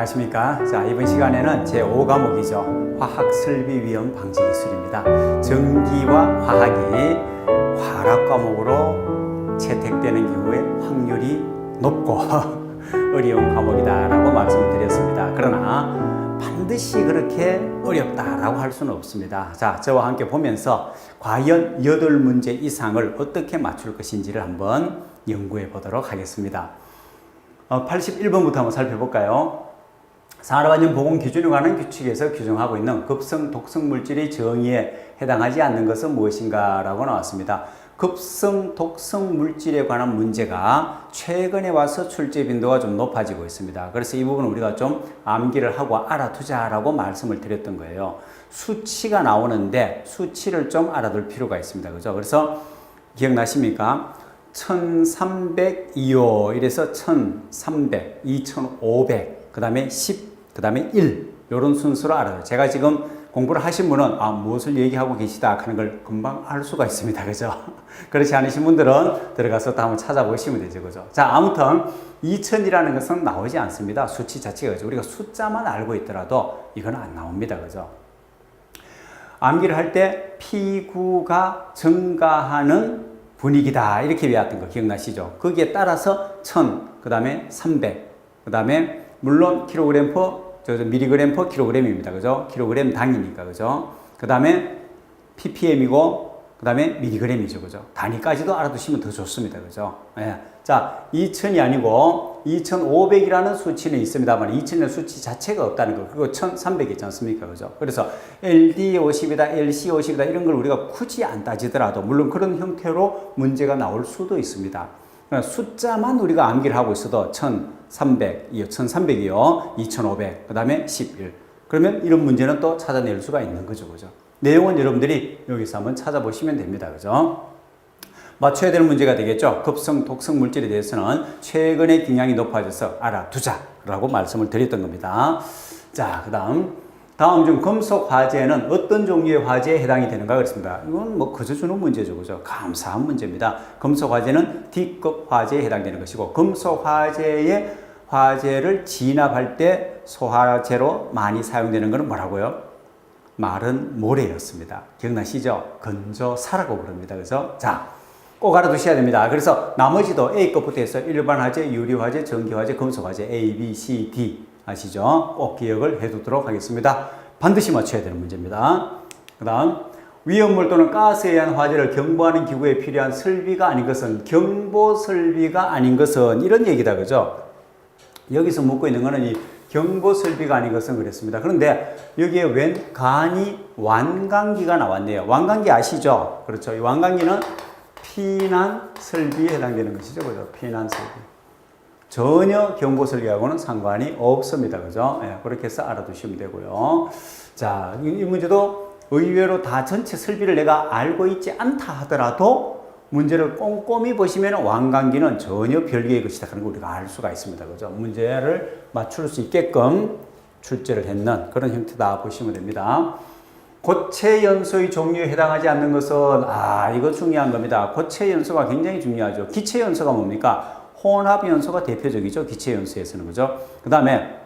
안녕하십니까. 자, 이번 시간에는 제5과목이죠. 화학설비위험 방지기술입니다. 전기와 화학이 화학 과목으로 채택되는 경우에 확률이 높고 어려운 과목이다라고 말씀을 드렸습니다. 그러나 반드시 그렇게 어렵다라고 할 수는 없습니다. 자, 저와 함께 보면서 과연 8문제 이상을 어떻게 맞출 것인지를 한번 연구해 보도록 하겠습니다. 81번부터 한번 살펴볼까요? 산업안전 보건 기준에 관한 규칙에서 규정하고 있는 급성 독성 물질의 정의에 해당하지 않는 것은 무엇인가 라고 나왔습니다. 급성 독성 물질에 관한 문제가 최근에 와서 출제 빈도가 좀 높아지고 있습니다. 그래서 이 부분은 우리가 좀 암기를 하고 알아두자라고 말씀을 드렸던 거예요. 수치가 나오는데 수치를 좀 알아둘 필요가 있습니다. 그죠? 그래서 기억나십니까? 1302호 이래서 1300, 2500, 그 다음에 10, 그 다음에 1 이런 순서로 알아요. 제가 지금 공부를 하신 분은 무엇을 얘기하고 계시다 하는 걸 금방 알 수가 있습니다. 그죠? 그렇지 않으신 분들은 들어가서 또 한번 찾아보시면 되죠. 그죠? 자, 아무튼 2000이라는 것은 나오지 않습니다. 수치 자체가. 그죠? 우리가 숫자만 알고 있더라도 이건 안 나옵니다. 그죠? 암기를 할 때 P9가 증가하는 분위기다 이렇게 외웠던 거 기억나시죠? 거기에 따라서 1000, 그 다음에 300, 그 다음에 물론 킬로그램 퍼, 미리그램 퍼 킬로그램입니다. 그죠? 킬로그램 당이니까. 그죠? 그 다음에 ppm이고, 그 다음에 미리그램이죠. 그죠? 단위까지도 알아두시면 더 좋습니다. 그죠? 예. 자, 2000이 아니고 2500이라는 수치는 있습니다만 2000의 수치 자체가 없다는 거. 그리고 1300 있지 않습니까? 그죠? 그래서 LD50이다, LC50이다 이런 걸 우리가 굳이 안 따지더라도 물론 그런 형태로 문제가 나올 수도 있습니다. 숫자만 우리가 암기를 하고 있어도 1300이요, 1300이요, 2500, 그 다음에 11. 그러면 이런 문제는 또 찾아낼 수가 있는 거죠. 그죠? 내용은 여러분들이 여기서 한번 찾아보시면 됩니다. 그죠? 맞춰야 될 문제가 되겠죠. 급성 독성 물질에 대해서는 최근에 경향이 높아져서 알아두자라고 말씀을 드렸던 겁니다. 자, 다음 중 금속 화재는 어떤 종류의 화재에 해당이 되는가 그랬습니다. 이건 뭐 그저 주는 문제죠. 그죠? 감사한 문제입니다. 금속 화재는 D급 화재에 해당되는 것이고 금속 화재를 진압할 때 소화제로 많이 사용되는 것은 뭐라고요? 마른 모래였습니다. 기억나시죠? 건조사라고 부릅니다. 그죠? 자, 꼭 알아두셔야 됩니다. 그래서 나머지도 A급부터 해서 일반 화재, 유리 화재, 전기 화재, 금속 화재 A, B, C, D 아시죠? 꼭 기억을 해두도록 하겠습니다. 반드시 맞춰야 되는 문제입니다. 그 다음 위험물 또는 가스에 의한 화재를 경보하는 기구에 필요한 설비가 아닌 것은 경보 설비가 아닌 것은 이런 얘기다. 그죠? 여기서 묻고 있는 것은 이 경보 설비가 아닌 것은 그랬습니다. 그런데 여기에 웬 간이 완강기가 나왔네요. 완강기 아시죠? 그렇죠. 이 완강기는 피난 설비에 해당되는 것이죠. 그죠? 피난 설비. 전혀 경보 설비하고는 상관이 없습니다. 그죠? 예, 그렇게 해서 알아두시면 되고요. 자, 이 문제도 의외로 다 전체 설비를 내가 알고 있지 않다 하더라도 문제를 꼼꼼히 보시면 완강기는 전혀 별개의 것이다 하는 걸 우리가 알 수가 있습니다. 그죠? 문제를 맞출 수 있게끔 출제를 했는 그런 형태다 보시면 됩니다. 고체 연소의 종류에 해당하지 않는 것은 이거 중요한 겁니다. 고체 연소가 굉장히 중요하죠. 기체 연소가 뭡니까? 혼합 연소가 대표적이죠. 기체 연소에서는. 그죠? 그 다음에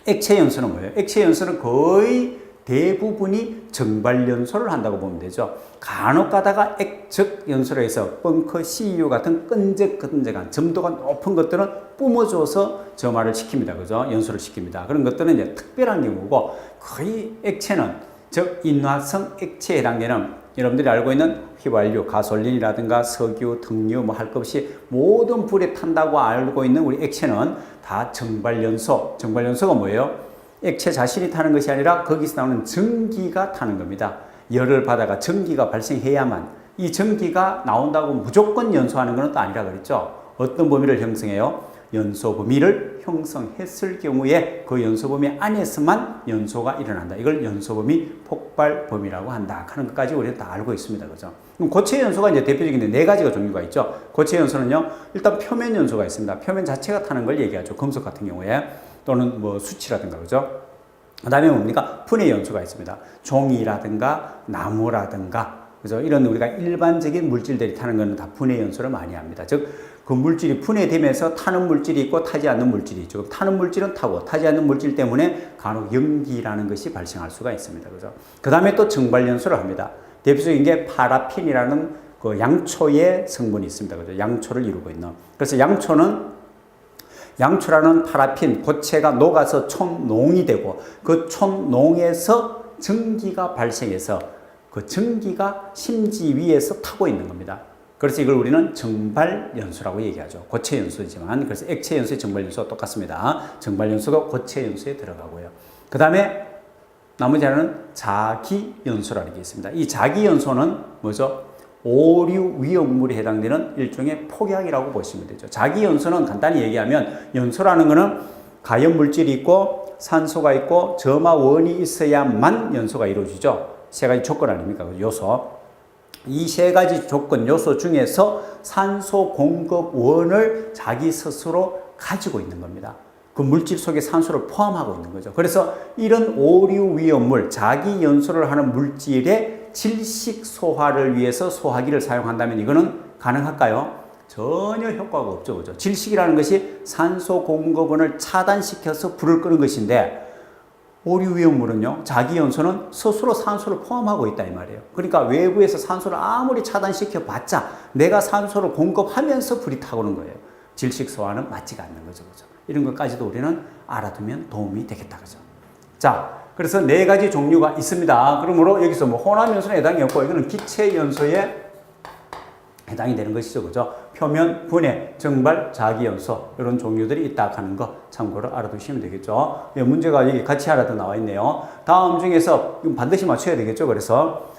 액체 연소는 뭐예요? 액체 연소는 거의 대부분이 정발 연소를 한다고 보면 되죠. 간혹 가다가 액적 연소를 해서 벙커, CU 같은 끈적끈적한 점도가 높은 것들은 뿜어줘서 점화를 시킵니다. 그죠? 연소를 시킵니다. 그런 것들은 이제 특별한 경우고 거의 액체는 즉 인화성 액체에 해당되는 여러분들이 알고 있는 휘발유, 가솔린이라든가 석유, 등유 뭐 할 것 없이 모든 불에 탄다고 알고 있는 우리 액체는 다 정발연소. 정발연소가 뭐예요? 액체 자신이 타는 것이 아니라 거기서 나오는 전기가 타는 겁니다. 열을 받아가 전기가 발생해야만 이 전기가 나온다고 무조건 연소하는 것은 또 아니라 그랬죠. 어떤 범위를 형성해요? 연소 범위를 형성했을 경우에 그 연소 범위 안에서만 연소가 일어난다. 이걸 연소 범위 폭발 범위라고 한다. 하는 것까지 우리는 다 알고 있습니다. 그죠? 그럼 고체 연소가 이제 대표적인데 4가지가 종류가 있죠. 고체 연소는요, 일단 표면 연소가 있습니다. 표면 자체가 타는 걸 얘기하죠. 금속 같은 경우에. 또는 뭐 수치라든가. 그죠? 그 다음에 뭡니까? 분해 연소가 있습니다. 종이라든가 나무라든가 그래서 이런 우리가 일반적인 물질들이 타는 것은 다 분해 연소를 많이 합니다. 즉, 그 물질이 분해되면서 타는 물질이 있고 타지 않는 물질이 있죠. 타는 물질은 타고 타지 않는 물질 때문에 간혹 염기라는 것이 발생할 수가 있습니다. 그죠? 그 다음에 또 증발 연소를 합니다. 대표적인 게 파라핀이라는 그 양초의 성분이 있습니다. 그죠? 양초를 이루고 있는. 그래서 양초라는 파라핀 고체가 녹아서 촌농이 되고 그 촌농에서 전기가 발생해서 그 전기가 심지 위에서 타고 있는 겁니다. 그래서 이걸 우리는 정발연소라고 얘기하죠. 고체연소지만 그래서 액체연소의 정발연소가 똑같습니다. 정발연소도 고체연소에 들어가고요. 그 다음에 나머지 하나는 자기연소라는 게 있습니다. 이 자기연소는 뭐죠? 오류 위험물에 해당되는 일종의 폭약이라고 보시면 되죠. 자기연소는 간단히 얘기하면 연소라는 것은 가연물질이 있고 산소가 있고 점화원이 있어야만 연소가 이루어지죠. 세 가지 조건 아닙니까? 요소. 이 세 가지 조건 요소 중에서 산소 공급원을 자기 스스로 가지고 있는 겁니다. 그 물질 속에 산소를 포함하고 있는 거죠. 그래서 이런 오류 위험물, 자기 연소를 하는 물질의 질식 소화를 위해서 소화기를 사용한다면 이거는 가능할까요? 전혀 효과가 없죠. 그죠? 질식이라는 것이 산소 공급원을 차단시켜서 불을 끄는 것인데 오류 위험물은요, 자기 연소는 스스로 산소를 포함하고 있다 이 말이에요. 그러니까 외부에서 산소를 아무리 차단시켜 봤자 내가 산소를 공급하면서 불이 타오르는 거예요. 질식 소화는 맞지가 않는 거죠. 그죠? 이런 것까지도 우리는 알아두면 도움이 되겠다. 그죠? 자, 그래서 네 가지 종류가 있습니다. 그러므로 여기서 뭐 혼합 연소는 해당이 없고 이거는 기체 연소에 해당이 되는 것이죠. 그죠? 표면, 분해, 정발, 자기연소 이런 종류들이 있다 하는 거 참고로 알아두시면 되겠죠. 문제가 여기 같이 하나도 나와 있네요. 다음 중에서 반드시 맞춰야 되겠죠. 그래서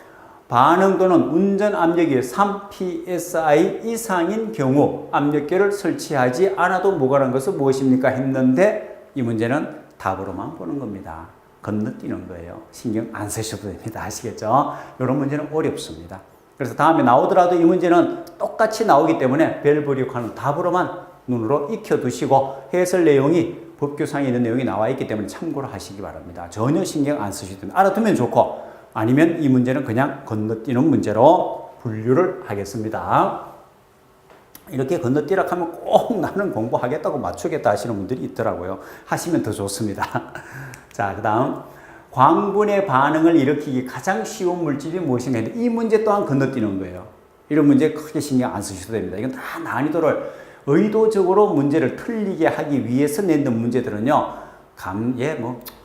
반응 또는 운전 압력이 3psi 이상인 경우 압력계를 설치하지 않아도 무관한 것은 무엇입니까? 했는데 이 문제는 답으로만 보는 겁니다. 건너뛰는 거예요. 신경 안 쓰셔도 됩니다. 아시겠죠? 이런 문제는 어렵습니다. 그래서 다음에 나오더라도 이 문제는 똑같이 나오기 때문에 벨브리오카는 답으로만 눈으로 익혀두시고 해설 내용이 법규상에 있는 내용이 나와 있기 때문에 참고를 하시기 바랍니다. 전혀 신경 안 쓰셔도 됩니다. 알아두면 좋고 아니면 이 문제는 그냥 건너뛰는 문제로 분류를 하겠습니다. 이렇게 건너뛰라 하면 꼭 나는 공부하겠다고 맞추겠다 하시는 분들이 있더라고요. 하시면 더 좋습니다. 자, 그 다음 광분의 반응을 일으키기 가장 쉬운 물질이 무엇인가 했는데 이 문제 또한 건너뛰는 거예요. 이런 문제 크게 신경 안 쓰셔도 됩니다. 이건 다 난이도를 의도적으로 문제를 틀리게 하기 위해서 냈는 문제들은요.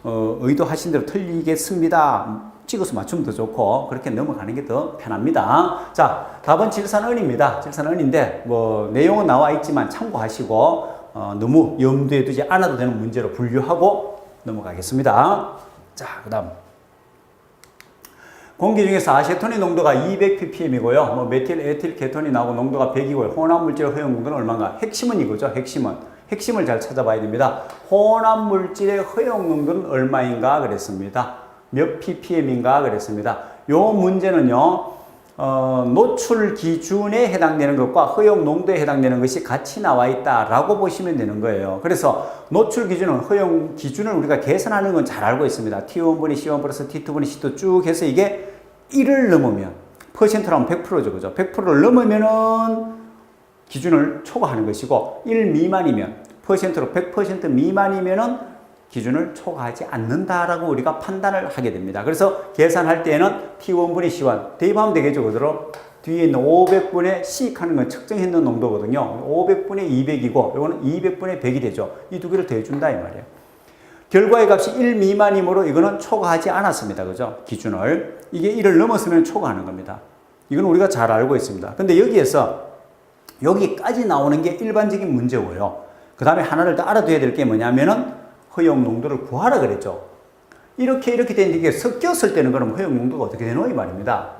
의도하신 대로 틀리겠습니다. 찍어서 맞추면 더 좋고 그렇게 넘어가는 게 더 편합니다. 자, 답은 질산은입니다. 질산은인데 내용은 나와 있지만 참고하시고 너무 염두에 두지 않아도 되는 문제로 분류하고 넘어가겠습니다. 자, 그 다음 공기 중에서 아세톤의 농도가 200ppm이고요. 메틸, 에틸, 케톤이 나오고 농도가 100이고요. 혼합물질의 허용 농도는 얼마인가? 핵심은 이거죠. 핵심을 잘 찾아봐야 됩니다. 혼합물질의 허용 농도는 얼마인가 그랬습니다. 몇 ppm인가 그랬습니다. 요 문제는요. 노출 기준에 해당되는 것과 허용 농도에 해당되는 것이 같이 나와 있다라고 보시면 되는 거예요. 그래서 노출 기준은 허용 기준을 우리가 계산하는 건 잘 알고 있습니다. T1분의 C1 플러스 T2분의 C2 쭉 해서 이게 1을 넘으면 퍼센트라면 100%죠. 그죠? 100%를 넘으면은 기준을 초과하는 것이고 1 미만이면 퍼센트로 100% 미만이면은 기준을 초과하지 않는다라고 우리가 판단을 하게 됩니다. 그래서 계산할 때에는 T1분의 C1 대입하면 되겠죠. 그대로 뒤에 있는 500분의 C 하는 건 측정했는 농도거든요. 500분의 200이고 이거는 200분의 100이 되죠. 이 두 개를 더해준다 이 말이에요. 결과의 값이 1 미만이므로 이거는 초과하지 않았습니다. 그죠? 기준을. 이게 1을 넘었으면 초과하는 겁니다. 이건 우리가 잘 알고 있습니다. 근데 여기까지 나오는 게 일반적인 문제고요. 그 다음에 하나를 더 알아둬야 될 게 뭐냐면은 허용 농도를 구하라 그랬죠. 이렇게 되는데 이게 섞였을 때는 그럼 허용 농도가 어떻게 되노 이 말입니다.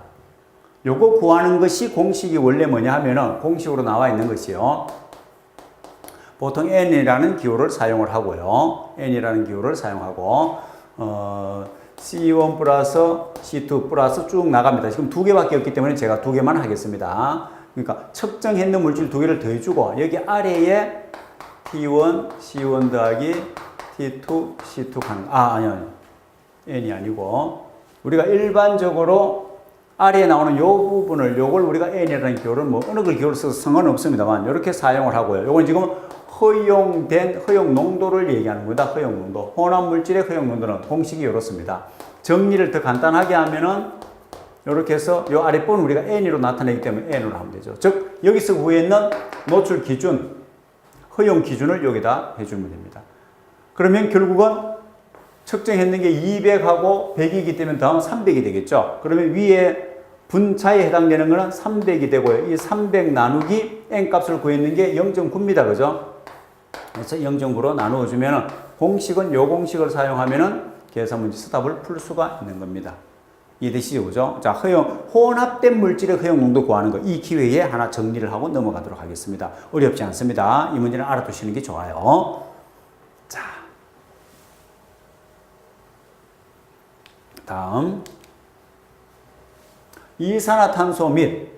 요거 구하는 것이 공식이 원래 뭐냐 하면은 공식으로 나와 있는 것이요. 보통 N이라는 기호를 사용을 하고요. N이라는 기호를 사용하고 C1 플러스 C2 플러스 쭉 나갑니다. 지금 두 개밖에 없기 때문에 제가 두 개만 하겠습니다. 그러니까 측정했는 물질 두 개를 더해주고 여기 아래에 T1, C1 더하기 T2, C2 가는 아니요. N이 아니고 우리가 일반적으로 아래에 나오는 요 부분을 요걸 우리가 N이라는 기호를 뭐 어느 걸 기호를 써서 상관없습니다만 이렇게 사용을 하고요. 요건 지금 허용 농도를 얘기하는 겁니다. 허용 농도. 혼합 물질의 허용 농도는 공식이 이렇습니다. 정리를 더 간단하게 하면은 이렇게 해서 요 아랫부분 우리가 N으로 나타내기 때문에 N으로 하면 되죠. 즉 여기서 위에 있는 노출 기준, 허용 기준을 여기다 해주면 됩니다. 그러면 결국은 측정했는 게 200하고 100이기 때문에 다음 300이 되겠죠. 그러면 위에 분차에 해당되는 거는 300이 되고요. 이 300 나누기 N값을 구했는 게 0.9입니다. 그죠? 그래서 0.9로 나누어 주면은 공식은 요 공식을 사용하면은 계산 문제 스답을 풀 수가 있는 겁니다. 이해되시죠? 그죠? 자, 혼합된 물질의 허용 농도 구하는 거. 이 기회에 하나 정리를 하고 넘어가도록 하겠습니다. 어렵지 않습니다. 이 문제는 알아두시는 게 좋아요. 자. 다음. 이산화탄소 및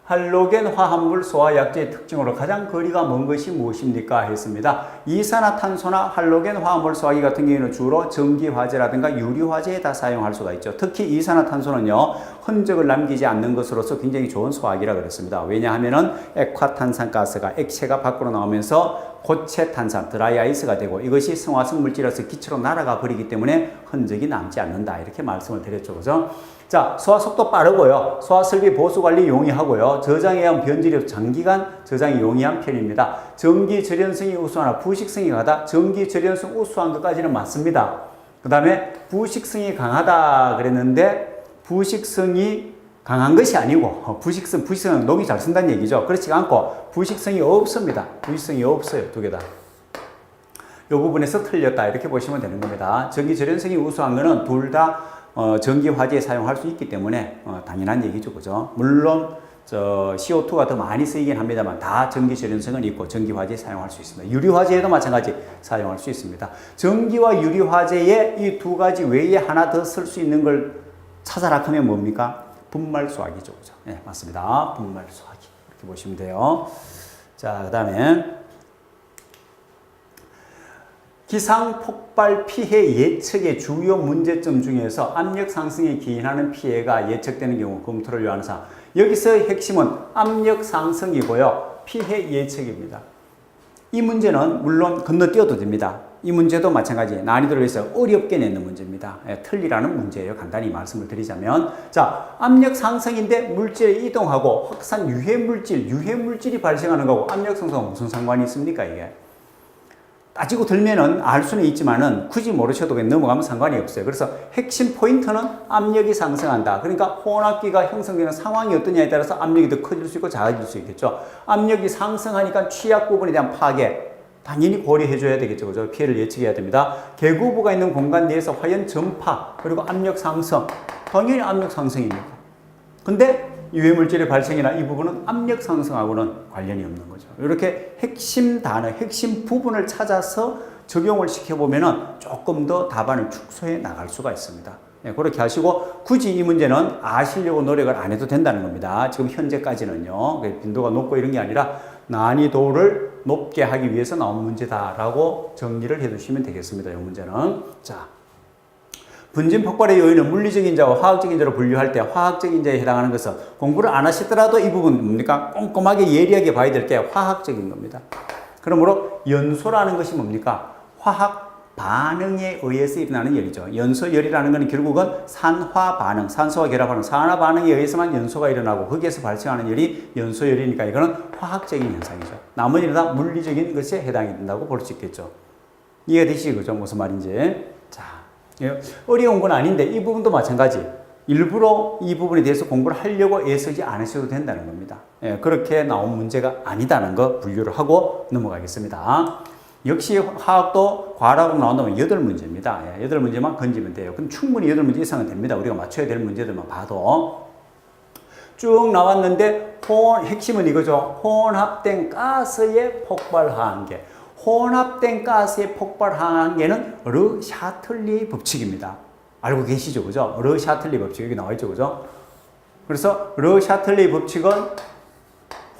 할로겐 화합물 소화 약제의 특징으로 가장 거리가 먼 것이 무엇입니까? 했습니다. 이산화탄소나 할로겐 화합물 소화기 같은 경우에는 주로 전기화재라든가 유리화재에다 사용할 수가 있죠. 특히 이산화탄소는요, 흔적을 남기지 않는 것으로서 굉장히 좋은 소화기라 그랬습니다. 왜냐하면은 액화탄산가스가 액체가 밖으로 나오면서 고체 탄산, 드라이아이스가 되고 이것이 성화성 물질에서 기체로 날아가 버리기 때문에 흔적이 남지 않는다. 이렇게 말씀을 드렸죠. 그죠? 자, 소화 속도 빠르고요. 소화 설비 보수 관리 용이하고요. 저장에 의한 변질이 장기간 저장이 용이한 편입니다. 전기 절연성이 우수하나 부식성이 강하다. 전기 절연성 우수한 것까지는 맞습니다. 그 다음에 부식성이 강하다 그랬는데 부식성이 강한 것이 아니고 부식성은 녹이 잘 쓴다는 얘기죠. 그렇지 않고 부식성이 없습니다. 부식성이 없어요. 두 개 다. 이 부분에서 틀렸다 이렇게 보시면 되는 겁니다. 전기 절연성이 우수한 거는 둘 다 전기 화재에 사용할 수 있기 때문에 당연한 얘기죠. 그죠? 물론 CO2가 더 많이 쓰이긴 합니다만 다 전기 절연성은 있고 전기 화재에 사용할 수 있습니다. 유리 화재에도 마찬가지 사용할 수 있습니다. 전기와 유리 화재에 이 두 가지 외에 하나 더 쓸 수 있는 걸 찾아라 하면 뭡니까? 분말 소화기죠. 그죠? 네, 맞습니다. 분말 소화기. 이렇게 보시면 돼요. 자, 그 다음에 기상 폭발 피해 예측의 주요 문제점 중에서 압력 상승에 기인하는 피해가 예측되는 경우 검토를 요하는 사항. 여기서 핵심은 압력 상승이고요. 피해 예측입니다. 이 문제는 물론 건너뛰어도 됩니다. 이 문제도 마찬가지 난이도를 위해서 어렵게 내는 문제입니다. 틀리라는 문제예요. 간단히 말씀을 드리자면 자, 압력 상승인데 물질이 이동하고 확산 유해물질이 발생하는 거고 압력 상승과 무슨 상관이 있습니까? 이게 따지고 들면은 알 수는 있지만은 굳이 모르셔도 그냥 넘어가면 상관이 없어요. 그래서 핵심 포인트는 압력이 상승한다. 그러니까 혼합기가 형성되는 상황이 어떠냐에 따라서 압력이 더 커질 수 있고 작아질 수 있겠죠. 압력이 상승하니까 취약 부분에 대한 파괴 당연히 고려해 줘야 되겠죠. 그죠? 피해를 예측해야 됩니다. 계구부가 있는 공간 내에서 화연 전파 그리고 압력 상승 당연히 압력 상승입니다. 근데 유해물질의 발생이나 이 부분은 압력 상승하고는 관련이 없는 거죠. 이렇게 핵심 단어, 핵심 부분을 찾아서 적용을 시켜보면은 조금 더 답안을 축소해 나갈 수가 있습니다. 네, 그렇게 하시고 굳이 이 문제는 아시려고 노력을 안 해도 된다는 겁니다. 지금 현재까지는요. 빈도가 높고 이런 게 아니라 난이도를 높게 하기 위해서 나온 문제다라고 정리를 해두시면 되겠습니다. 이 문제는. 자. 분진 폭발의 요인은 물리적인 자와 화학적인 자로 분류할 때 화학적인 자에 해당하는 것은 공부를 안 하시더라도 이 부분 뭡니까? 꼼꼼하게 예리하게 봐야 될 게 화학적인 겁니다. 그러므로 연소라는 것이 뭡니까? 화학 반응에 의해서 일어나는 열이죠. 연소열이라는 것은 결국은 산화 반응, 산소와 결합하는 산화 반응에 의해서만 연소가 일어나고 거기에서 발생하는 열이 연소열이니까 이거는 화학적인 현상이죠. 나머지는 다 물리적인 것에 해당이 된다고 볼 수 있겠죠. 이해가 되시죠? 무슨 말인지. 자. 어려운 건 아닌데 이 부분도 마찬가지. 일부러 이 부분에 대해서 공부를 하려고 애쓰지 않으셔도 된다는 겁니다. 그렇게 나온 문제가 아니다는 거 분류를 하고 넘어가겠습니다. 역시 화학도 과학으로 나온다면 8문제입니다. 8문제만 건지면 돼요. 그럼 충분히 8문제 이상은 됩니다. 우리가 맞춰야 될 문제들만 봐도. 쭉 나왔는데 핵심은 이거죠. 혼합된 가스의 폭발 한계. 혼합된 가스의 폭발 한계는 르 샤틀리 법칙입니다. 알고 계시죠? 그죠? 르 샤틀리 법칙 여기 나와 있죠? 그죠? 그래서 르 샤틀리 법칙은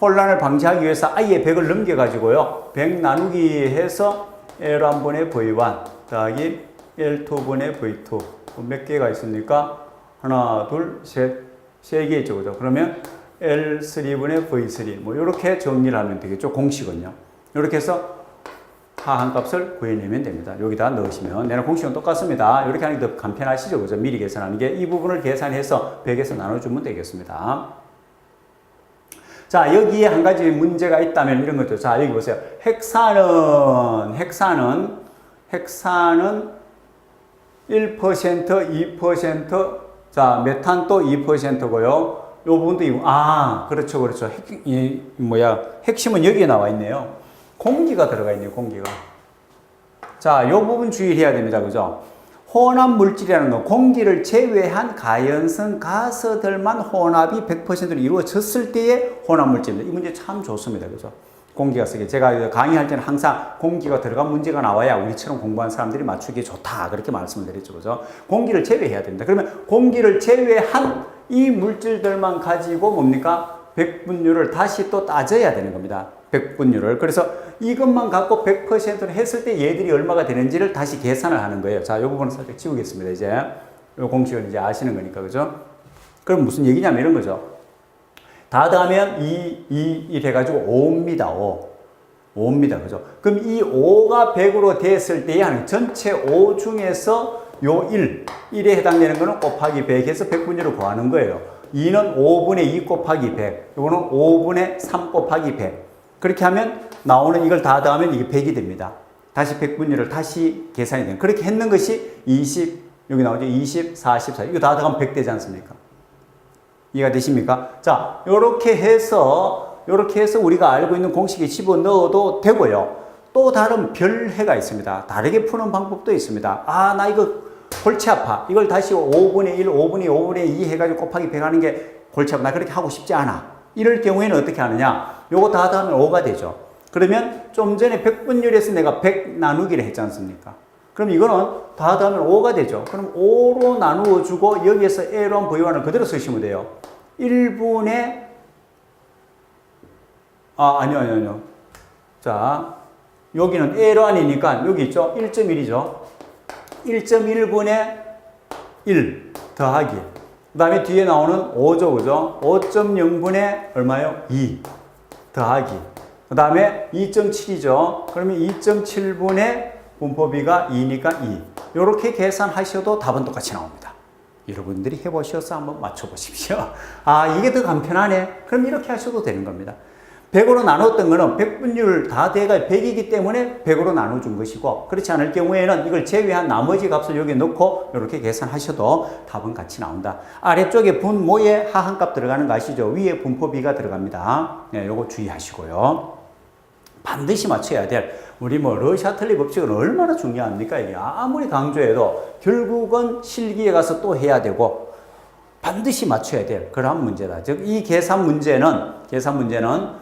혼란을 방지하기 위해서 아예 100을 넘겨가지고요. 100 나누기 해서 L1분의 V1 더하기 L2분의 V2 몇 개가 있습니까? 하나, 둘, 셋, 세 개 있죠, 그죠? 그러면 L3분의 V3 뭐 이렇게 정리를 하면 되겠죠, 공식은요. 이렇게 해서 하한값을 구해내면 됩니다. 여기다 넣으시면 내는 공식은 똑같습니다. 이렇게 하는 게 더 간편하시죠, 그죠? 미리 계산하는 게 이 부분을 계산해서 100에서 나눠주면 되겠습니다. 자, 여기에 한 가지 문제가 있다면 이런 것도. 자, 여기 보세요. 헥산은 1%, 2%, 자, 메탄도 2%고요. 요 부분도, 그렇죠. 핵심은 여기에 나와 있네요. 공기가 들어가 있네요, 공기가. 자, 요 부분 주의를 해야 됩니다, 그죠? 혼합 물질이라는 건 공기를 제외한 가연성 가스들만 혼합이 100%로 이루어졌을 때의 혼합 물질입니다. 이 문제 참 좋습니다, 그죠? 공기가 쓰게. 제가 강의할 때는 항상 공기가 들어간 문제가 나와야 우리처럼 공부한 사람들이 맞추기 좋다. 그렇게 말씀을 드렸죠. 그죠? 공기를 제외해야 됩니다. 그러면 공기를 제외한 이 물질들만 가지고 뭡니까? 백분율을 다시 또 따져야 되는 겁니다. 백분율을. 그래서 이것만 갖고 100%를 했을 때 얘들이 얼마가 되는지를 다시 계산을 하는 거예요. 자, 이 부분은 살짝 지우겠습니다. 이제. 이 공식을 이제 아시는 거니까. 그죠? 그럼 무슨 얘기냐면 이런 거죠. 다 더하면 1 해가지고 5입니다. 5입니다. 그죠? 그럼 이 5가 100으로 됐을 때에 하는 전체 5 중에서 요 1에 해당되는 거는 곱하기 100해서 백분율을 구하는 거예요. 2는 5분의 2 곱하기 100. 요거는 5분의 3 곱하기 100. 그렇게 하면 나오는 이걸 다 더하면 이게 100이 됩니다. 다시 백분율을 다시 계산이 돼요. 그렇게 했는 것이 20, 여기 나오죠. 20, 44. 이거 다 더하면 100 되지 않습니까? 이해가 되십니까? 자, 요렇게 해서 우리가 알고 있는 공식에 집어넣어도 되고요. 또 다른 별해가 있습니다. 다르게 푸는 방법도 있습니다. 나 이거 골치 아파. 이걸 다시 5분의 1, 5분의 5분의 2 해가지고 곱하기 100 하는 게 골치 아파. 나 그렇게 하고 싶지 않아. 이럴 경우에는 어떻게 하느냐? 요거 다 더하면 5가 되죠. 그러면 좀 전에 백분율에서 내가 100 나누기를 했지 않습니까? 그럼 이거는 다 더하면 5가 되죠. 그럼 5로 나누어 주고 여기에서 L1, V1을 그대로 쓰시면 돼요. 1분의 아니요. 자, 여기는 L1이니까 여기 있죠. 1.1이죠. 1.1분의 1 더하기. 그 다음에 뒤에 나오는 5죠. 그죠? 5.0분의 얼마요? 2 더하기. 그 다음에 2.7이죠. 그러면 2.7분의 분포비가 2니까 2. 이렇게 계산하셔도 답은 똑같이 나옵니다. 여러분들이 해보셔서 한번 맞춰보십시오. 이게 더 간편하네. 그럼 이렇게 하셔도 되는 겁니다. 100으로 나눴던 거는 백분율 다 돼가 100이기 때문에 100으로 나눠준 것이고, 그렇지 않을 경우에는 이걸 제외한 나머지 값을 여기 넣고 이렇게 계산하셔도 답은 같이 나온다. 아래쪽에 분모에 하한값 들어가는 거 아시죠? 위에 분포비가 들어갑니다. 네, 요거 주의하시고요. 반드시 맞춰야 될, 우리 르샤틀리 법칙은 얼마나 중요합니까? 이게 아무리 강조해도 결국은 실기에 가서 또 해야 되고 반드시 맞춰야 될 그런 문제다. 즉, 이 계산 문제는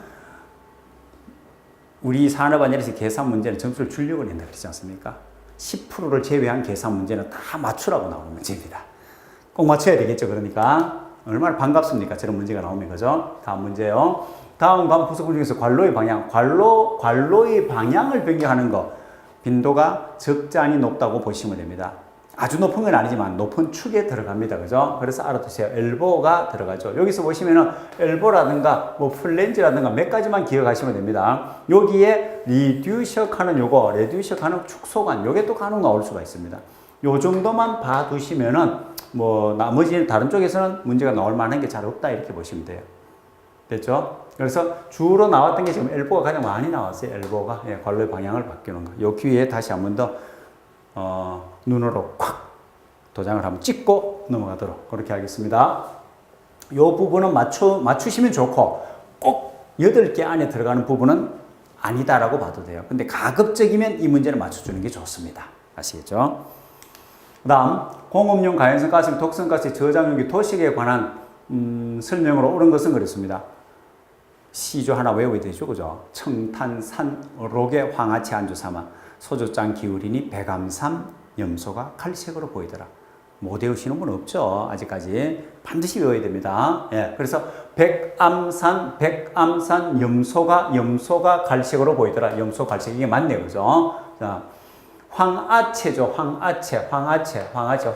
우리 산업안전에서 계산 문제는 점수를 주려고 낸다 그러지 않습니까? 10%를 제외한 계산 문제는 다 맞추라고 나오는 문제입니다. 꼭 맞춰야 되겠죠. 그러니까 얼마나 반갑습니까? 저런 문제가 나오면. 그죠? 다음 문제요. 다음 관 부속품 중에서 관로의 방향. 관로의 방향을 변경하는 거. 빈도가 적잖이 높다고 보시면 됩니다. 아주 높은 건 아니지만 높은 축에 들어갑니다. 그죠? 그래서 알아두세요. 엘보가 들어가죠. 여기서 보시면은 엘보라든가 플랜지라든가 몇 가지만 기억하시면 됩니다. 여기에 리듀셔카는 레듀셔카는 축소관, 요게 또 간혹 나올 수가 있습니다. 요 정도만 봐두시면은 나머지 다른 쪽에서는 문제가 나올 만한 게 잘 없다 이렇게 보시면 돼요. 됐죠? 그래서 주로 나왔던 게 지금 엘보가 가장 많이 나왔어요. 엘보가. 관로의 방향을 바뀌는 거. 요 기회에 다시 한 번 더 눈으로 콱 도장을 한번 찍고 넘어가도록 그렇게 하겠습니다. 이 부분은 맞추시면 좋고 꼭 8개 안에 들어가는 부분은 아니다라고 봐도 돼요. 근데 가급적이면 이 문제를 맞춰주는 게 좋습니다. 아시겠죠? 그 다음 공업용 가연성 가스, 독성 가스의 저장용기 도식에 관한 설명으로 옳은 것은 그렇습니다. 시조 하나 외워야 되죠. 그죠? 청탄산 록의 황화치 안주삼아 소주잔 기울이니 백암산 염소가 갈색으로 보이더라. 못 외우시는 분 없죠. 아직까지. 반드시 외워야 됩니다. 그래서 백암산 염소가 갈색으로 보이더라. 염소 갈색 이게 맞네요. 그죠? 자, 황아체죠. 황아체,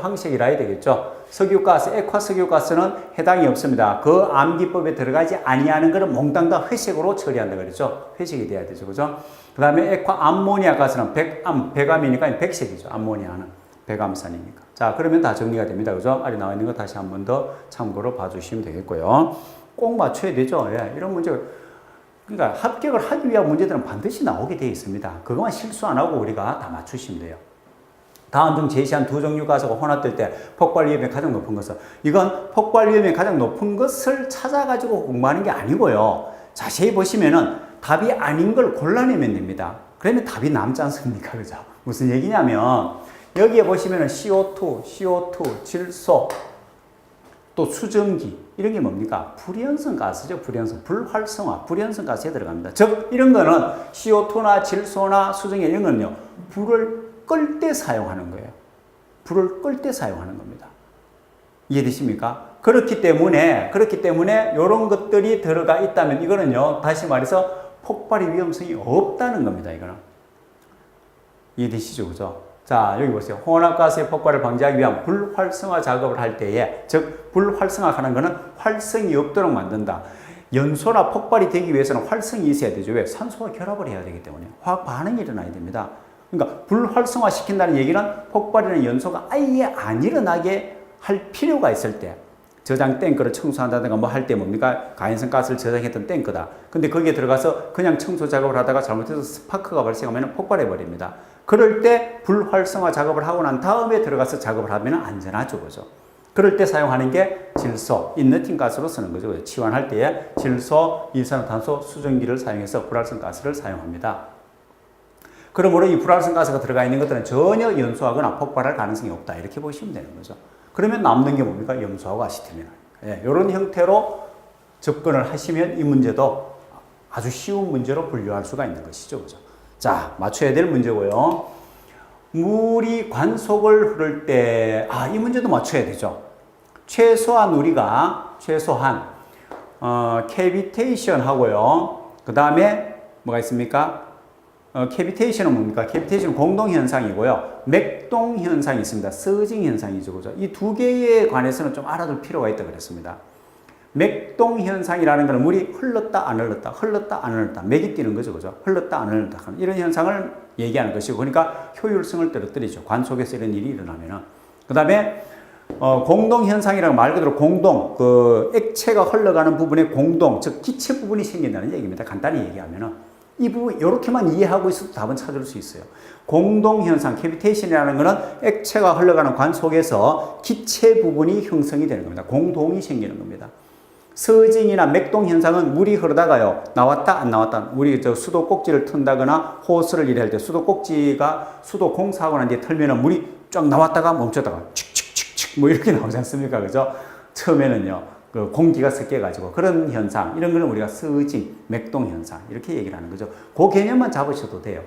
황색이라 해야 되겠죠. 석유가스, 액화석유가스는 해당이 없습니다. 그 암기법에 들어가지 아니하는 것은 몽땅 다 회색으로 처리한다 그랬죠. 회색이 돼야 되죠. 그죠? 그 다음에 액화 암모니아 가스는 백암이니까 백색이죠. 암모니아는 백암산이니까. 자, 그러면 다 정리가 됩니다. 그죠? 아래 나와 있는 거 다시 한 번 더 참고로 봐주시면 되겠고요. 꼭 맞춰야 되죠. 예, 이런 문제. 그러니까 합격을 하기 위한 문제들은 반드시 나오게 되어 있습니다. 그것만 실수 안 하고 우리가 다 맞추시면 돼요. 다음 중 제시한 두 종류 가스가 혼합될 때 폭발 위험이 가장 높은 것은, 이건 폭발 위험이 가장 높은 것을 찾아가지고 공부하는 게 아니고요. 자세히 보시면은 답이 아닌 걸 골라내면 됩니다. 그러면 답이 남지 않습니까? 그죠? 무슨 얘기냐면 여기에 보시면은 CO2, 질소, 또 수증기, 이런 게 뭡니까? 불연성 가스죠. 불연성, 불활성화, 불연성 가스에 들어갑니다. 즉, 이런 거는 CO2나 질소나 수증기 이런 거는요, 불을 끌 때 사용하는 거예요. 불을 끌 때 사용하는 겁니다. 이해되십니까? 그렇기 때문에 이런 것들이 들어가 있다면 이거는요, 다시 말해서 폭발의 위험성이 없다는 겁니다. 이거는. 이해되시죠? 그죠? 자, 여기 보세요. 혼합가스의 폭발을 방지하기 위한 불활성화 작업을 할 때에, 즉 불활성화하는 것은 활성이 없도록 만든다. 연소나 폭발이 되기 위해서는 활성이 있어야 되죠. 왜? 산소와 결합을 해야 되기 때문에. 화학 반응이 일어나야 됩니다. 그러니까 불활성화 시킨다는 얘기는 폭발이나 연소가 아예 안 일어나게 할 필요가 있을 때, 저장 탱크를 청소한다든가 뭐 할 때 뭡니까? 가연성 가스를 저장했던 탱크다. 근데 거기에 들어가서 그냥 청소 작업을 하다가 잘못해서 스파크가 발생하면 폭발해 버립니다. 그럴 때 불활성화 작업을 하고 난 다음에 들어가서 작업을 하면 안전하죠. 그죠? 그럴 때 사용하는 게 질소, 인너팅 가스로 쓰는 거죠. 치환할 때에 질소, 이산화탄소, 수증기를 사용해서 불활성 가스를 사용합니다. 그러므로 이 불활성 가스가 들어가 있는 것들은 전혀 연소하거나 폭발할 가능성이 없다. 이렇게 보시면 되는 거죠. 그러면 남는 게 뭡니까? 염소하고 아시티ลี나. 예, 이런 형태로 접근을 하시면 이 문제도 아주 쉬운 문제로 분류할 수가 있는 것이죠. 그죠? 자, 맞춰야 될 문제고요. 물이 관속을 흐를 때, 이 문제도 맞춰야 되죠. 최소한 우리가, 캐비테이션 하고요. 그 다음에 뭐가 있습니까? 캐비테이션은 뭡니까? 캐비테이션은 공동현상이고요. 맥동현상이 있습니다. 서징현상이죠. 그죠? 이 두 개에 관해서는 좀 알아둘 필요가 있다 그랬습니다. 맥동현상이라는 것은 물이 흘렀다, 안 흘렀다, 흘렀다, 안 흘렀다. 맥이 뛰는 거죠. 그죠? 흘렀다, 안 흘렀다. 이런 현상을 얘기하는 것이고, 그러니까 효율성을 떨어뜨리죠. 관속에서 이런 일이 일어나면은. 그 다음에, 공동현상이라는 말 그대로 액체가 흘러가는 부분에 즉, 기체 부분이 생긴다는 얘기입니다. 간단히 얘기하면은. 이 부분, 이렇게만 이해하고 있어도 답은 찾을 수 있어요. 공동현상, 캐비테이션이라는 것은 액체가 흘러가는 관 속에서 기체 부분이 형성이 되는 겁니다. 공동이 생기는 겁니다. 서징이나 맥동현상은 물이 흐르다가요, 나왔다, 안 나왔다. 우리 수도 꼭지를 튼다거나 호스를 일할 때 수도 공사하고 난 뒤에 털면은 물이 쫙 나왔다가 멈췄다가 칙칙칙칙 뭐 이렇게 나오지 않습니까? 그죠? 처음에는요. 그 공기가 섞여가지고 그런 현상, 이런 거는 우리가 서징, 맥동 현상 이렇게 얘기를 하는 거죠. 그 개념만 잡으셔도 돼요.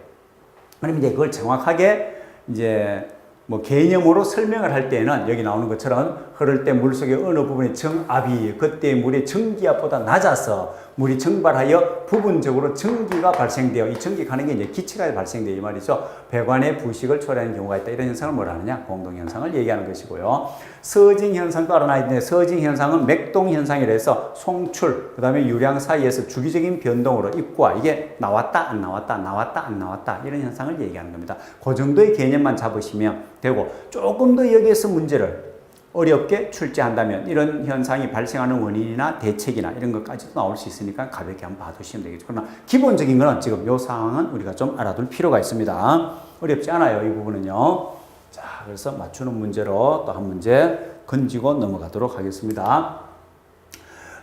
그럼 이제 그걸 정확하게 이제 뭐 개념으로 설명을 할 때는 여기 나오는 것처럼 흐를 때 물속의 어느 부분의 정압이 그때 물의 전기압보다 낮아서 물이 증발하여 부분적으로 전기가 발생되어, 이 전기 가는 게 이제 기체가 발생되어 이 말이죠. 배관의 부식을 초래하는 경우가 있다. 이런 현상을 뭐라 하느냐? 공동현상을 얘기하는 것이고요. 서징현상도 알아놔야 되는데, 서징현상은 맥동현상이라 해서 송출, 그 다음에 유량 사이에서 주기적인 변동으로 입과 이게 나왔다, 안 나왔다, 나왔다, 안 나왔다. 이런 현상을 얘기하는 겁니다. 그 정도의 개념만 잡으시면 되고, 조금 더 여기에서 문제를 어렵게 출제한다면 이런 현상이 발생하는 원인이나 대책이나 이런 것까지도 나올 수 있으니까 가볍게 한번 봐두시면 되겠죠. 그러나 기본적인 거는 지금 이 상황은 우리가 좀 알아둘 필요가 있습니다. 어렵지 않아요, 이 부분은요. 자, 그래서 맞추는 문제로 또 한 문제 건지고 넘어가도록 하겠습니다.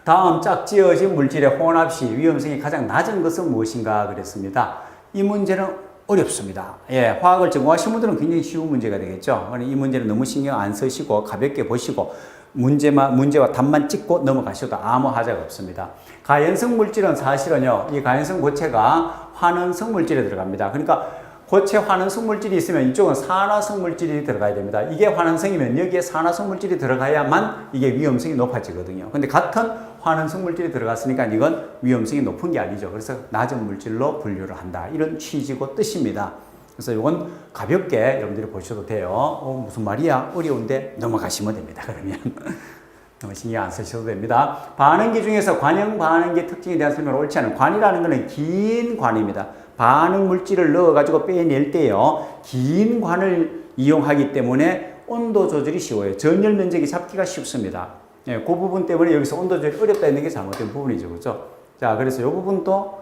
다음 짝지어진 물질의 혼합 시 위험성이 가장 낮은 것은 무엇인가 그랬습니다. 이 문제는 어렵습니다. 예, 화학을 전공하신 분들은 굉장히 쉬운 문제가 되겠죠. 이 문제는 너무 신경 안 쓰시고 가볍게 보시고 문제와 답만 찍고 넘어가셔도 아무 하자가 없습니다. 가연성 물질은 사실은요, 이 가연성 고체가 환원성 물질에 들어갑니다. 그러니까 고체 환원성 물질이 있으면 이쪽은 산화성 물질이 들어가야 됩니다. 이게 환원성이면 여기에 산화성 물질이 들어가야만 이게 위험성이 높아지거든요. 근데 같은 환원성 물질이 들어갔으니까 이건 위험성이 높은 게 아니죠. 그래서 낮은 물질로 분류를 한다. 이런 취지고 뜻입니다. 그래서 이건 가볍게 여러분들이 보셔도 돼요. 무슨 말이야? 어려운데 넘어가시면 됩니다. 그러면 너무 신경 안 쓰셔도 됩니다. 반응기 중에서 관형 반응기의 특징에 대한 설명을 옳지 않은 관이라는 것은 긴 관입니다. 반응 물질을 넣어가지고 빼낼 때요. 긴 관을 이용하기 때문에 온도 조절이 쉬워요. 전열 면적이 잡기가 쉽습니다. 예, 그 부분 때문에 여기서 온도 조절이 어렵다 있는 게 잘못된 부분이죠. 그렇죠? 자, 그래서 이 부분도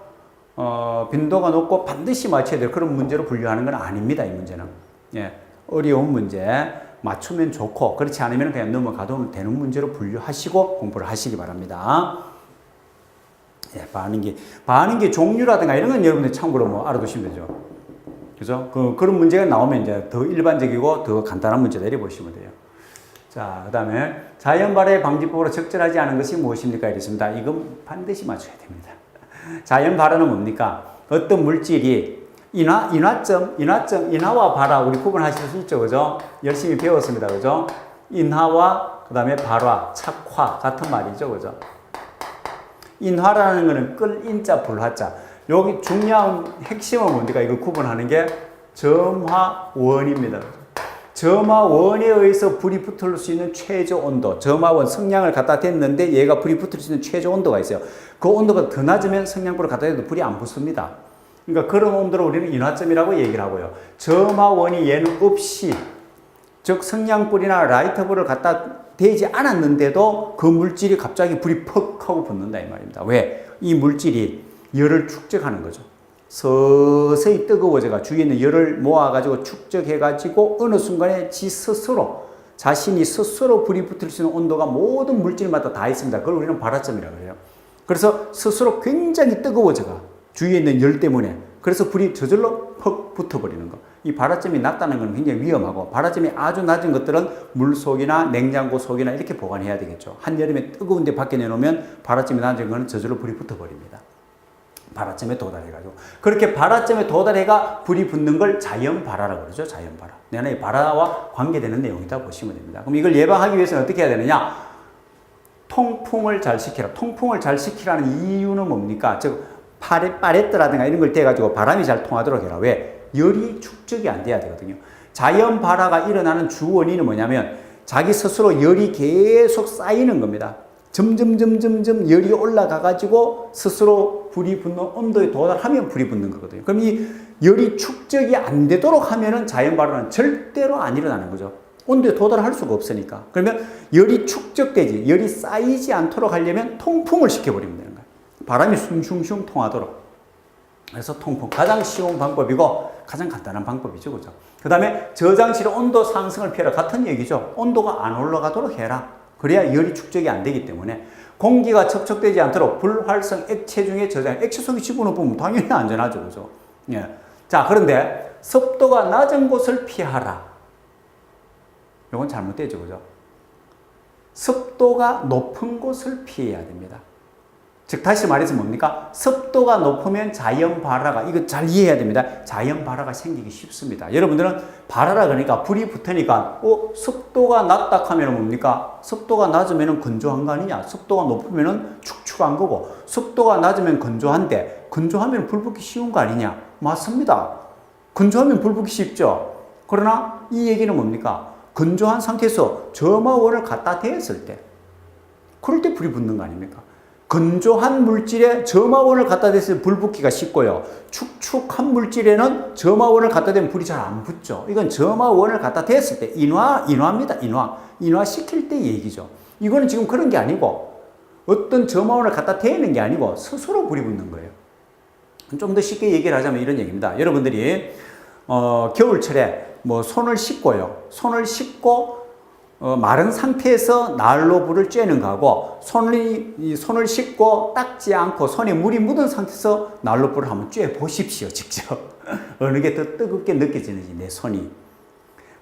빈도가 높고 반드시 맞춰야 돼요. 그런 문제로 분류하는 건 아닙니다. 이 문제는. 예, 어려운 문제 맞추면 좋고 그렇지 않으면 그냥 넘어가도 되는 문제로 분류하시고 공부를 하시기 바랍니다. 예, 반응기 종류라든가 이런 건 여러분들 참고로 뭐 알아두시면 되죠. 그죠? 그런 문제가 나오면 이제 더 일반적이고 더 간단한 문제 내려보시면 돼요. 자, 그 다음에 자연 발화의 방지법으로 적절하지 않은 것이 무엇입니까? 이랬습니다. 이건 반드시 맞춰야 됩니다. 자연 발화는 뭡니까? 어떤 물질이 인화와 발화 우리 구분하실 수 있죠, 그죠? 열심히 배웠습니다, 그죠? 인화와 그 다음에 발화, 착화 같은 말이죠, 그죠? 인화라는 거는 끌 인자 불화자. 여기 중요한 핵심은 뭡니까? 이걸 구분하는 게 점화원입니다. 점화원에 의해서 불이 붙을 수 있는 최저 온도. 점화원 성냥을 갖다 댔는데 얘가 불이 붙을 수 있는 최저 온도가 있어요. 그 온도가 더 낮으면 성냥불을 갖다 대도 불이 안 붙습니다. 그러니까 그런 온도를 우리는 인화점이라고 얘기를 하고요. 점화원이 얘는 없이, 즉 성냥불이나 라이터불을 갖다 대지 않았는데도 그 물질이 갑자기 불이 퍽 하고 붙는다 이 말입니다. 왜? 이 물질이 열을 축적하는 거죠. 서서히 뜨거워져가 주위에 있는 열을 모아가지고 축적해가지고 어느 순간에 자신이 스스로 불이 붙을 수 있는 온도가 모든 물질마다 다 있습니다. 그걸 우리는 발화점이라고 해요. 그래서 스스로 굉장히 뜨거워져가 주위에 있는 열 때문에 그래서 불이 저절로 퍽 붙어버리는 거. 이 발화점이 낮다는 건 굉장히 위험하고 발화점이 아주 낮은 것들은 물 속이나 냉장고 속이나 이렇게 보관해야 되겠죠. 한여름에 뜨거운데 밖에 내놓으면 발화점이 낮은 거는 저절로 불이 붙어버립니다. 발화점에 도달해가지고 그렇게 발화점에 도달해가 불이 붙는 걸 자연 발화라고 그러죠. 자연 발화. 내가 이 발화와 관계되는 내용이다 보시면 됩니다. 그럼 이걸 예방하기 위해서는 어떻게 해야 되느냐? 통풍을 잘 시키라. 통풍을 잘 시키라는 이유는 뭡니까? 즉 파레트라든가 이런 걸 떼가지고 바람이 잘 통하도록 해라. 왜? 열이 축적이 안 돼야 되거든요. 자연 발화가 일어나는 주 원인은 뭐냐면 자기 스스로 열이 계속 쌓이는 겁니다. 점점 열이 올라가가지고 스스로 불이 붙는 온도에 도달하면 불이 붙는 거거든요. 그럼 이 열이 축적이 안 되도록 하면은 자연 발화는 절대로 안 일어나는 거죠. 온도에 도달할 수가 없으니까. 그러면 열이 축적되지, 열이 쌓이지 않도록 하려면 통풍을 시켜버리면 되는 거예요. 바람이 숭숭숭 통하도록. 그래서 통풍 가장 쉬운 방법이고 가장 간단한 방법이죠, 그죠? 그 다음에 저장실 온도 상승을 피해라. 같은 얘기죠. 온도가 안 올라가도록 해라. 그래야 열이 축적이 안 되기 때문에 공기가 접촉되지 않도록 불활성 액체 중에 액체 속에 집어넣으면 당연히 안전하죠, 그죠? 예. 자, 그런데 습도가 낮은 곳을 피하라. 이건 잘못되죠, 그죠? 습도가 높은 곳을 피해야 됩니다. 즉 다시 말해서 뭡니까? 습도가 높으면 자연 발화가, 이거 잘 이해해야 됩니다. 자연 발화가 생기기 쉽습니다. 여러분들은 발화라 그러니까 불이 붙으니까 습도가 낮다 하면 뭡니까? 습도가 낮으면 건조한 거 아니냐? 습도가 높으면 축축한 거고 습도가 낮으면 건조한데 건조하면 불 붙기 쉬운 거 아니냐? 맞습니다. 건조하면 불 붙기 쉽죠. 그러나 이 얘기는 뭡니까? 건조한 상태에서 점화원을 갖다 대었을 때 그럴 때 불이 붙는 거 아닙니까? 건조한 물질에 점화원을 갖다 대서 불 붙기가 쉽고요. 축축한 물질에는 점화원을 갖다 대면 불이 잘 안 붙죠. 이건 점화원을 갖다 댔을 때 인화입니다. 인화시킬 때 얘기죠. 이거는 지금 그런 게 아니고 어떤 점화원을 갖다 대는 게 아니고 스스로 불이 붙는 거예요. 좀 더 쉽게 얘기를 하자면 이런 얘기입니다. 여러분들이 겨울철에 손을 씻고요. 손을 씻고 마른 상태에서 난로 불을 쬐는 거하고 손을 씻고 닦지 않고 손에 물이 묻은 상태에서 난로 불을 한번 쬐 보십시오. 직접. 어느 게 더 뜨겁게 느껴지는지 내 손이.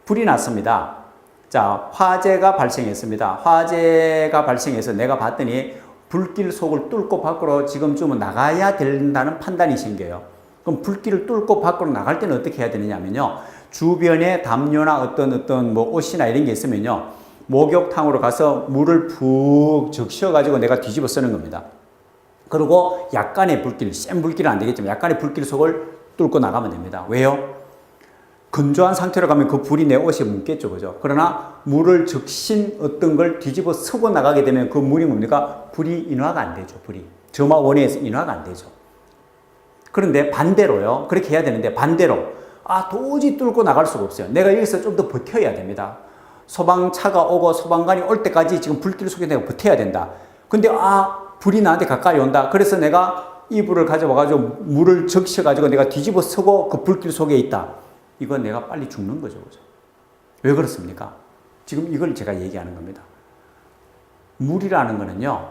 불이 났습니다. 자, 화재가 발생했습니다. 화재가 발생해서 내가 봤더니 불길 속을 뚫고 밖으로 지금쯤은 나가야 된다는 판단이 생겨요. 그럼 불길을 뚫고 밖으로 나갈 때는 어떻게 해야 되느냐면요. 주변에 담요나 어떤 옷이나 이런 게 있으면요. 목욕탕으로 가서 물을 푹 적셔가지고 내가 뒤집어 쓰는 겁니다. 그리고 약간의 불길, 센 불길은 안 되겠지만 약간의 불길 속을 뚫고 나가면 됩니다. 왜요? 건조한 상태로 가면 그 불이 내 옷에 묻겠죠. 그죠? 그러나 물을 적신 어떤 걸 뒤집어 쓰고 나가게 되면 그 물이 뭡니까? 불이 인화가 안 되죠. 불이. 점화 원회에서 인화가 안 되죠. 그런데 반대로요. 그렇게 해야 되는데 반대로 도저히 뚫고 나갈 수가 없어요. 내가 여기서 좀 더 버텨야 됩니다. 소방차가 오고 소방관이 올 때까지 지금 불길 속에 내가 버텨야 된다. 근데 불이 나한테 가까이 온다. 그래서 내가 이불을 가져와가지고 물을 적셔가지고 내가 뒤집어 쓰고 그 불길 속에 있다. 이건 내가 빨리 죽는 거죠. 그죠? 왜 그렇습니까? 지금 이걸 제가 얘기하는 겁니다. 물이라는 거는요,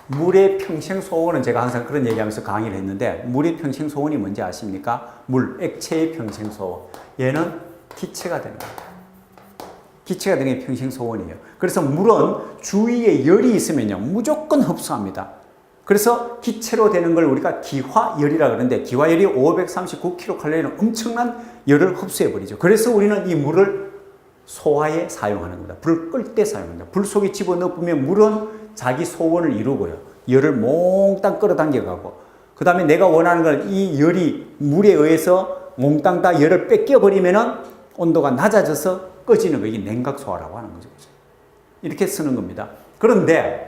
물의 평생 소원은 제가 항상 그런 얘기하면서 강의를 했는데, 물의 평생 소원이 뭔지 아십니까? 물, 액체의 평생 소원. 얘는 기체가 되는 거예요. 기체가 되는 게 평생 소원이에요. 그래서 물은 주위에 열이 있으면요, 무조건 흡수합니다. 그래서 기체로 되는 걸 우리가 기화열이라 그러는데, 기화열이 539kcal는 엄청난 열을 흡수해버리죠. 그래서 우리는 이 물을 소화에 사용하는 겁니다. 불을 끌 때 사용합니다. 불 속에 집어넣으면 물은 자기 소원을 이루고요. 열을 몽땅 끌어당겨가고, 그 다음에 내가 원하는 걸 이 열이 물에 의해서 몽땅 다 열을 뺏겨버리면은 온도가 낮아져서 꺼지는 거, 이게 냉각소화라고 하는 거죠. 이렇게 쓰는 겁니다. 그런데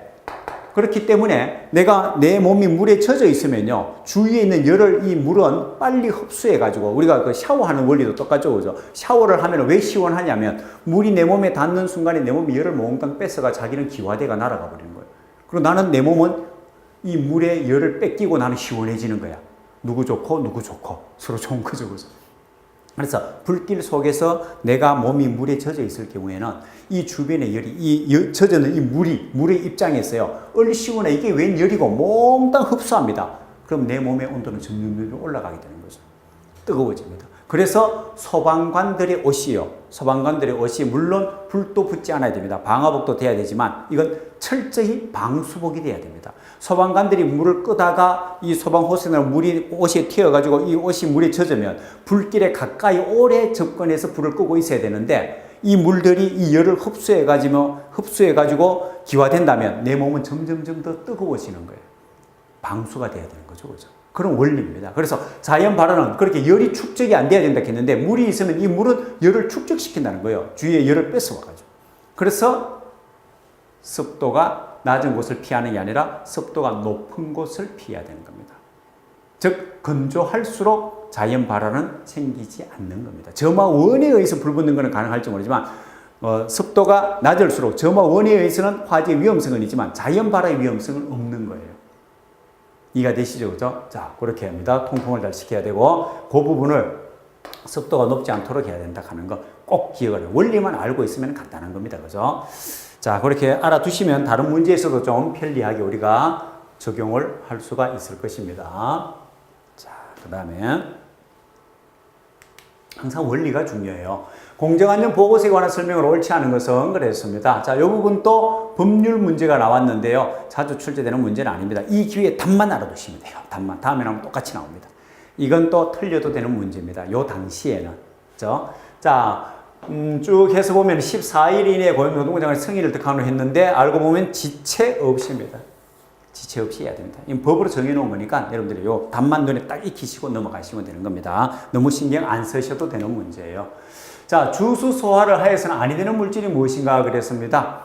그렇기 때문에 내가 내 몸이 물에 젖어 있으면요, 주위에 있는 열을 이 물은 빨리 흡수해가지고, 우리가 그 샤워하는 원리도 똑같죠. 그죠? 샤워를 하면 왜 시원하냐면, 물이 내 몸에 닿는 순간에 내 몸이 열을 몽땅 뺏어가 자기는 기화대가 날아가 버리는 거예요. 그리고 나는 내 몸은 이 물에 열을 뺏기고 나는 시원해지는 거야. 누구 좋고 누구 좋고 서로 좋은 거죠. 그죠? 그래서 불길 속에서 내가 몸이 물에 젖어 있을 경우에는 이 주변의 열이, 젖어있는 이 물의 입장에서요, 얼씨구나, 이게 웬 열이고 몽땅 흡수합니다. 그럼 내 몸의 온도는 점점 올라가게 되는 거죠. 뜨거워집니다. 그래서 소방관들의 옷이요, 소방관들의 옷이 물론 불도 붙지 않아야 됩니다. 방화복도 돼야 되지만 이건 철저히 방수복이 돼야 됩니다. 소방관들이 물을 끄다가 이 소방호스나 물이 옷에 튀어가지고 이 옷이 물에 젖으면 불길에 가까이 오래 접근해서 불을 끄고 있어야 되는데, 이 물들이 이 열을 흡수해가지고 기화된다면 내 몸은 점점점 더 뜨거워지는 거예요. 방수가 돼야 되는 거죠. 그죠? 그런 원리입니다. 그래서 자연 발화는 그렇게 열이 축적이 안 돼야 된다 했는데, 물이 있으면 이 물은 열을 축적시킨다는 거예요. 주위에 열을 뺏어와가지고. 그래서 습도가 낮은 곳을 피하는 게 아니라 습도가 높은 곳을 피해야 되는 겁니다. 즉, 건조할수록 자연 발화는 생기지 않는 겁니다. 점화원에 의해서 불 붙는 것은 가능할지 모르지만, 습도가 낮을수록 점화원에 의해서는 화재의 위험성은 있지만 자연 발화의 위험성은 없는 거예요. 이해가 되시죠? 그죠? 자, 그렇게 합니다. 통풍을 잘 시켜야 되고, 그 부분을 습도가 높지 않도록 해야 된다 하는 거 꼭 기억을 해요. 원리만 알고 있으면 간단한 겁니다. 그죠? 자, 그렇게 알아두시면 다른 문제에서도 좀 편리하게 우리가 적용을 할 수가 있을 것입니다. 자, 그 다음에 항상 원리가 중요해요. 공정안전 보고서에 관한 설명을 옳지 않은 것은 그랬습니다. 자, 이 부분 또 법률 문제가 나왔는데요. 자주 출제되는 문제는 아닙니다. 이 기회에 답만 알아두시면 돼요. 답만. 다음에 나오면 똑같이 나옵니다. 이건 또 틀려도 되는 문제입니다. 요 당시에는. 그죠? 자, 쭉 해서 보면 14일 이내에 고용노동부장관 승인을 득하노 했는데, 알고 보면 지체 없이입니다. 지체 없이 해야 됩니다. 이 법으로 정해놓은 거니까 여러분들이 요 답만 눈에 딱 익히시고 넘어가시면 되는 겁니다. 너무 신경 안 쓰셔도 되는 문제예요. 자, 주수 소화를 하여서는 아니 되는 물질이 무엇인가 그랬습니다.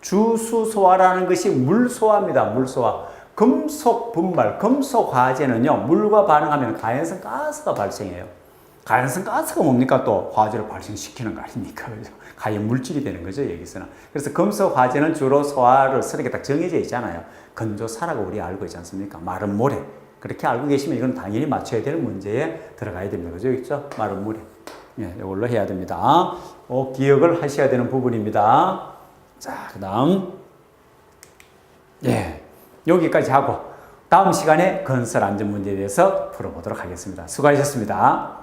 주수 소화라는 것이 물 소화입니다. 물 소화. 금속 분말, 금속 화재는요, 물과 반응하면 가연성 가스가 발생해요. 가연성 가스가 뭡니까? 또 화재를 발생시키는 거 아닙니까? 가연 물질이 되는 거죠, 여기서는. 그래서 금속 화재는 주로 소화를 이렇게 딱 정해져 있잖아요. 건조사라고 우리 알고 있지 않습니까? 마른 모래. 그렇게 알고 계시면 이건 당연히 맞춰야 되는 문제에 들어가야 됩니다. 그죠? 있죠? 마른 모래. 예, 이걸로 해야 됩니다. 기억을 하셔야 되는 부분입니다. 자, 그 다음. 예, 여기까지 하고 다음 시간에 건설 안전 문제에 대해서 풀어보도록 하겠습니다. 수고하셨습니다.